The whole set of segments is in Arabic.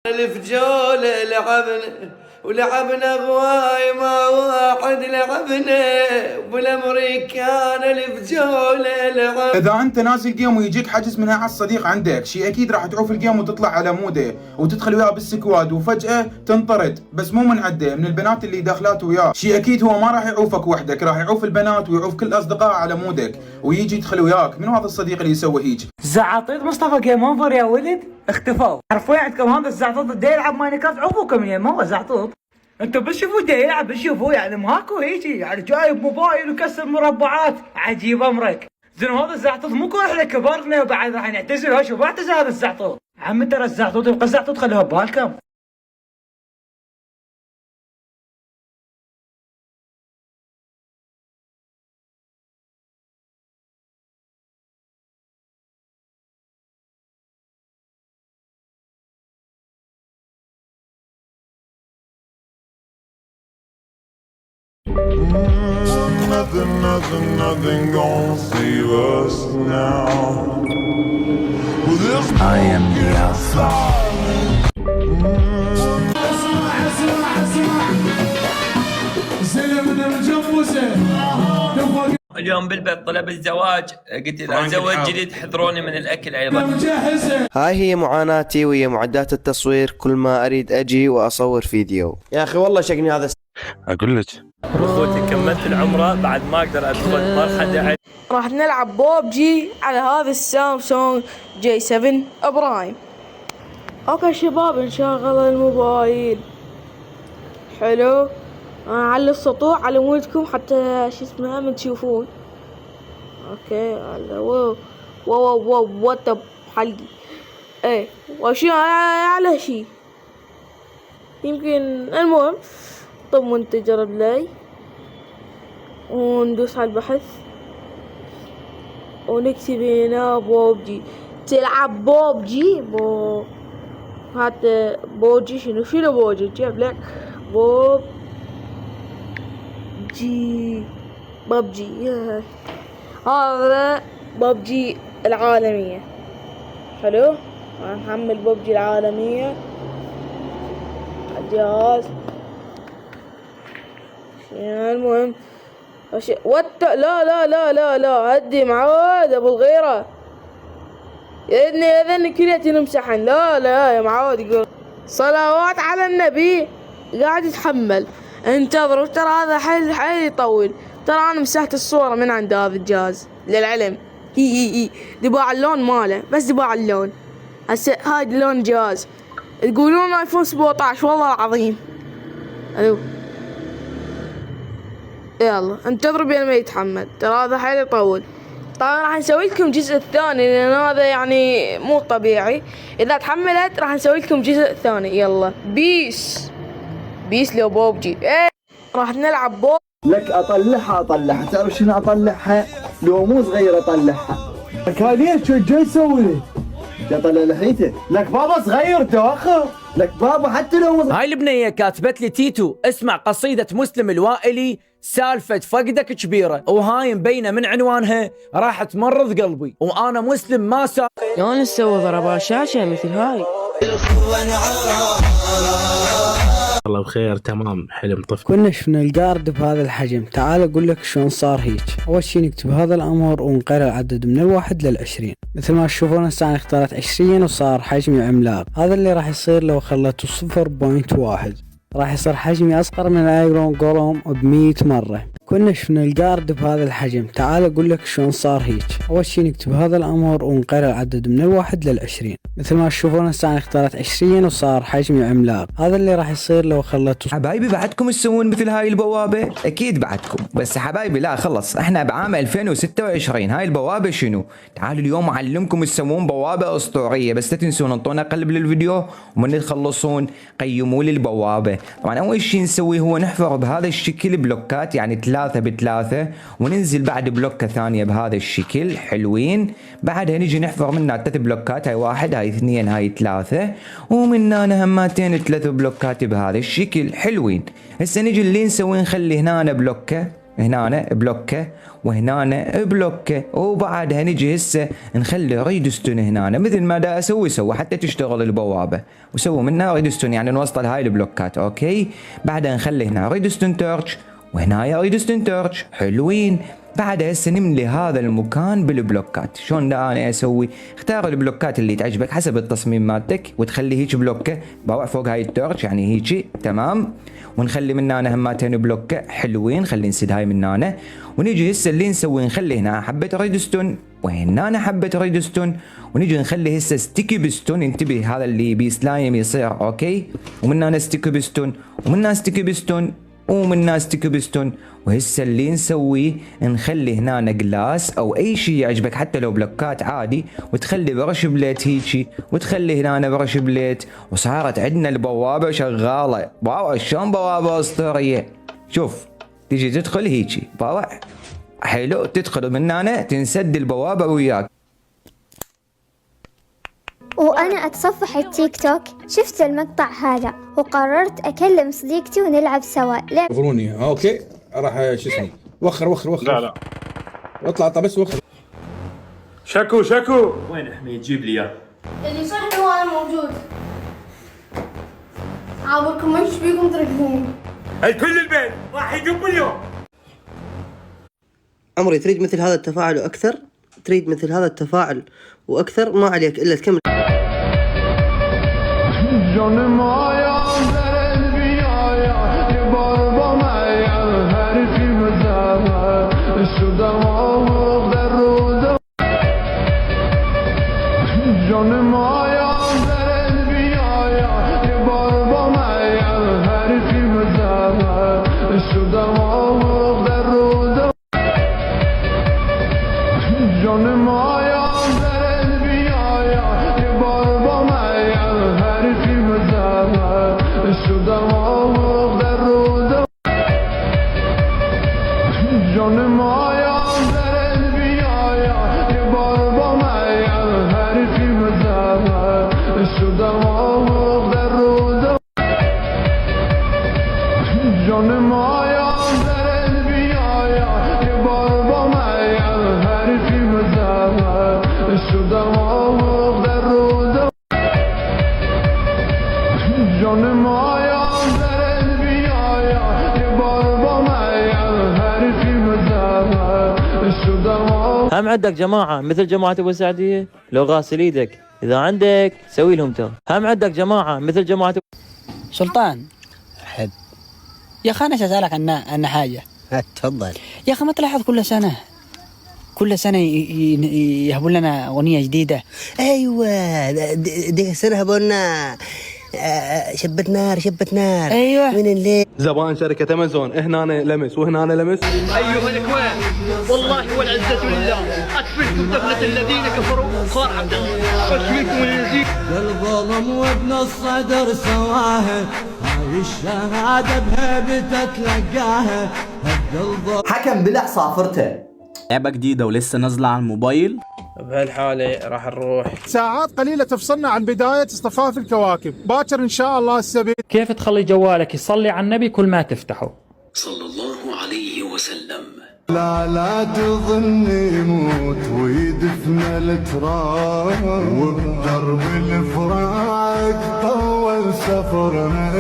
الفجولة لعبنا ولعبنا غواي ما واحد لعبنا بالامريكان الفجولة لعبنا. اذا انت نازل جيم ويجيك حجز من على الصديق عندك شي اكيد راح تعوف الجيم وتطلع على موده وتدخل وياه بالسكواد وفجأة تنطرد، بس مو من عده من البنات اللي داخلات وياه، شي اكيد هو ما راح يعوفك وحدك، راح يعوف البنات ويعوف كل اصدقائه على مودك ويجي يدخل وياك. من هذا الصديق اللي يسوي هيك؟ زعطيت مصطفى جيم اوفر يا ولد، اختفوا. عرفوا عندكم هذا الزعطوط دا يلعب ماينكرافت، عوفوكم يا ما هو زعطوط. انتم بس شوفوا دا يلعب، بس شوفوا يعني ماكو هيجي يعني جايب موبايل وكسر مربعات، عجيب امرك. زين هذا الزعطوط مو كل احنا كبرنا وبعد راح نعتزل. ها شوف اعتزل هذا الزعطوط. عم ترى الزعطوط يبقى الزعطوط خلوها ببالكم. Nothing gonna save us now. I am the Alpha. اليوم بالبيت طلب الزواج، قلت اذا اتزوج جديد حذروني من الاكل ايضا. هاي هي معاناتي ويا معدات التصوير كل ما اريد اجي واصور فيديو. يا اخي والله شقني هذا. اقول لك اخوتي كملت العمره بعد ما اقدر ادخل، ما حد يعد. راح نلعب بوبجي على هذا السامسونج جي 7 برايم. اوكي شباب نشغل الموبايل. حلو، اعلي السطوع على مودكم حتى شو اسمها من تشوفون. اوكي واو واو واو وات حلقي ايه وشي على شي يمكن. المهم طب منتجر بلاي وندوس على البحث ونكتب هنا بوبجي. تلعب بوبجي هات بوجي. شنو بوجي؟ جيب لك ببجي هذا ببجي العالمية. حلو، نحمل ببجي العالمية الجهاز. المهم لا لا لا لا لا هدي معود ابو الغيرة يا كليتي نمسحن. لا لا يا معود يقول صلوات على النبي. قاعد يتحمل، انتظروا ترى هذا حيل يطول. ترى انا مسحت الصورة من عند هذا الجهاز للعلم. هي دباع اللون ماله، بس دباع اللون. هسه هاي لون جهاز تقولون ايفون 17 والله العظيم. الو يلا انتظروا بين ما يتحمل، ترى هذا حيل يطول. طبعا راح نسوي لكم الجزء الثاني لان هذا يعني مو طبيعي. اذا تحملت راح نسوي لكم الجزء الثاني. يلا بيس لو بوبجي. ايه راح نلعب لك اطلعها تعرف شنو اطلعها؟ لو مو صغير اطلعها. كان شو جاي يسوي لي؟ يطلع لحيته. لك بابا صغير تاخر. لك بابا حتى لو هاي البنية كاتبت لي تيتو اسمع قصيدة مسلم الوائلي سالفة فقدك كبيرة، وهاي مبينة من عنوانها راح تمرض قلبي، وانا مسلم ما شلون نسوي ضربات شاشة مثل هاي؟ الله بخير تمام حلم طفل. كنا شفنا الجارد بهذا الحجم. تعال اقول لك شلون صار هيك. اول شي نكتب هذا الامر ونقرر العدد من 1 لل20. مثل ما تشوفون هسه انا اخترت 20 وصار حجمي عملاق. هذا اللي راح يصير لو خليته 0.1 راح يصير حجمي اصغر من ايرون جولوم ب100 مرة. كنا شفنا الجارد بهذا الحجم. تعال اقول لك شلون صار هيك. اول شي نكتب هذا الامر ونقرر العدد من 1 لل20. مثل ما تشوفون هسه انا اخترت 20 وصار حجمي عملاق. هذا اللي راح يصير لو خليته. حبايبي بعدكم تسوون مثل هاي البوابة؟ اكيد بعدكم، بس حبايبي لا خلص احنا بعام 2026. هاي البوابة شنو؟ تعالوا اليوم اعلمكم تسوون بوابة اسطورية، بس لا تنسون انطونا قلب للفيديو ومن تخلصون قيموا لي البوابة. طبعا اول شي نسويه هو نحفر بهذا الشكل بلوكات يعني 3 ب3 وننزل بعد بلوكة ثانية بهذا الشكل. حلوين. بعدها نجي نحفر منها 3 بلوكات، هاي 1 هاي 2 هاي 3 ومن هنا همتين 3 بلوكات بهذا الشكل. حلوين. هسه نجي اللي نسوي نخلي هنا بلوكة هنا بلوكه وهنا بلوكه، وبعدها نجي هسه نخلي ريدستون هنا مثل ما دا اسوي حتى تشتغل البوابه، وسوي منها ريدستون يعني نوصل هاي البلوكات. اوكي، بعدها نخلي هنا ريدستون تورش وهنا ريدستون تورش حلوين. بعدها هسه نملي هذا المكان بالبلوكات. شلون دا انا اسوي؟ اختار البلوكات اللي تعجبك حسب التصميم مالتك وتخلي هيك بلوكه باوع فوق هاي التورش يعني هيك تمام، ونخلي من هنا همتين بلوكه حلوين. خلي نسد هاي من هنا، ونيجي هسه اللي نسوي نخلي هنا حبه ريدستون وهنا حبه ريدستون، ونيجي نخلي هسه ستيكي بستون. انتبه هذا اللي بيسلايم يصير اوكي، ومن هنا ستيكي بستون ومن هنا ستيكي بستون ومن هنا ستيكي بستون. وهسه اللي نسويه نخلي هنا جلاس او اي شيء يعجبك حتى لو بلوكات عادي، وتخلي برش بليت هيجي، وتخلي هنا برش بليت، وصارت عندنا البوابه شغاله. واو شلون بوابه اسطوريه. شوف تيجي تدخل هيجي باوع حلو، تدخل من هنا تنسد البوابه وياك. وأنا أتصفح التيك توك شفت المقطع هذا وقررت أكلم صديقتي ونلعب سوا. وفروني اوكي راح شو اسمه وخر لا اطلع بس وخر. شكو وين حميد؟ جيب لي اياه. اللي صح هو أنا موجود. عابركم ايش بيكم تركبون؟ الكل البيت راح يدب اليوم. عمري تريد مثل هذا التفاعل واكثر؟ تريد مثل هذا التفاعل واكثر؟ ما عليك الا تكمل. هم عندك جماعة مثل جماعة أبو سعدية لو غاسل ايدك، إذا عندك سوي لهم ترى. هم عندك جماعة مثل جماعة سلطان حب يا أخي أنا أسألك عن حاجة. تفضل يا أخي ما تلاحظ كل سنة يهبوا لنا أغنية جديدة؟ ايوه دي سنه هبونا شبت نار أيوة من الليل. زبائن شركة أمازون هنا لمس وهنا لمس. أيها الإخوان والله والعزة لله أكفلكم دفنة الذين كفروا خار عبد الله واشفيكم اليزيد. الظلم وابن الصدر سواها هاي الشهادة بهيبته تلقاها. حكم بلع صافرته لعبة جديدة ولسه نازلة على الموبايل. بهالحالة راح نروح ساعات قليلة تفصلنا عن بداية اصطفاف الكواكب. باكر إن شاء الله السبيل. كيف تخلي جوالك يصلي على النبي كل ما تفتحه صلى الله عليه وسلم. لا تظني موت ويدفن التراب وبدرب الفراق طول سفرنا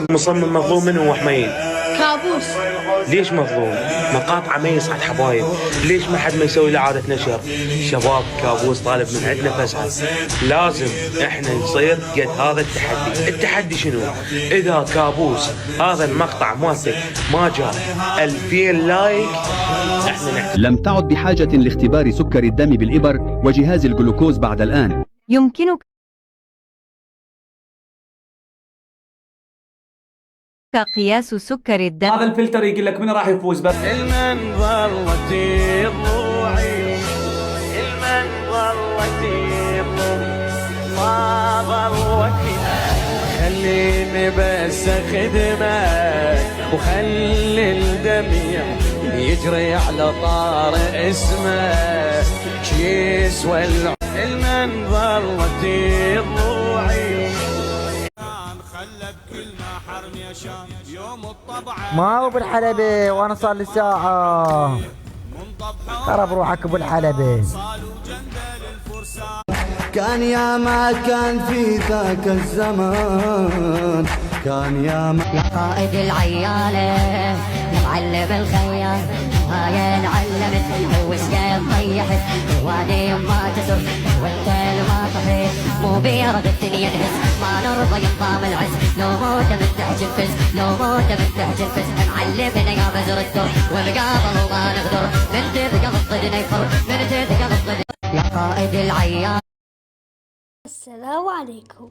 مصمم مظلوم منه وحمين. كابوس. ليش مظلوم؟ مقاطعة ما يصعد حبايب. ليش ما حد ما يسوي له إعادة نشر؟ شباب كابوس طالب من عندنا فسحة. لازم احنا نصير قد هذا التحدي. التحدي شنو؟ إذا كابوس هذا المقطع مالتك ما جاب 2000 لايك احنا نحتاج. لم تعد بحاجة لاختبار سكر الدم بالإبر وجهاز الجلوكوز بعد الآن. يمكنك قياس سكر الدم. هذا الفلتر يقول لك من راح يفوز بس. المنظر وتي ضوعي المنظر وتي ما ضوتي. خليني بس اخدمك وخلي الدمع يجري على طار اسمك. شيس المنظر وتي ضوعي خلى بكل ما حرم يا شام يوم ما هو بالحلبي وانا صار لي ساعة. خرب روحك ابو الحلبي. كان يا ما كان في ذاك الزمان، كان يا ما يا قائد العيالة يا معلم الخيال، هاي انعلمت وسقيت طيحت وادي ما تسر والكل ما طحيت، مو بيرغد ينهز ما نرضى ينضام العز، لو موت من تحت الفز لو موت من تحت الفز، معلمنا يا بزر الدر والقابل وما نقدر، من تبقى ضدنا يفر من تبقى ضدنا. يا قائد العيال السلام عليكم.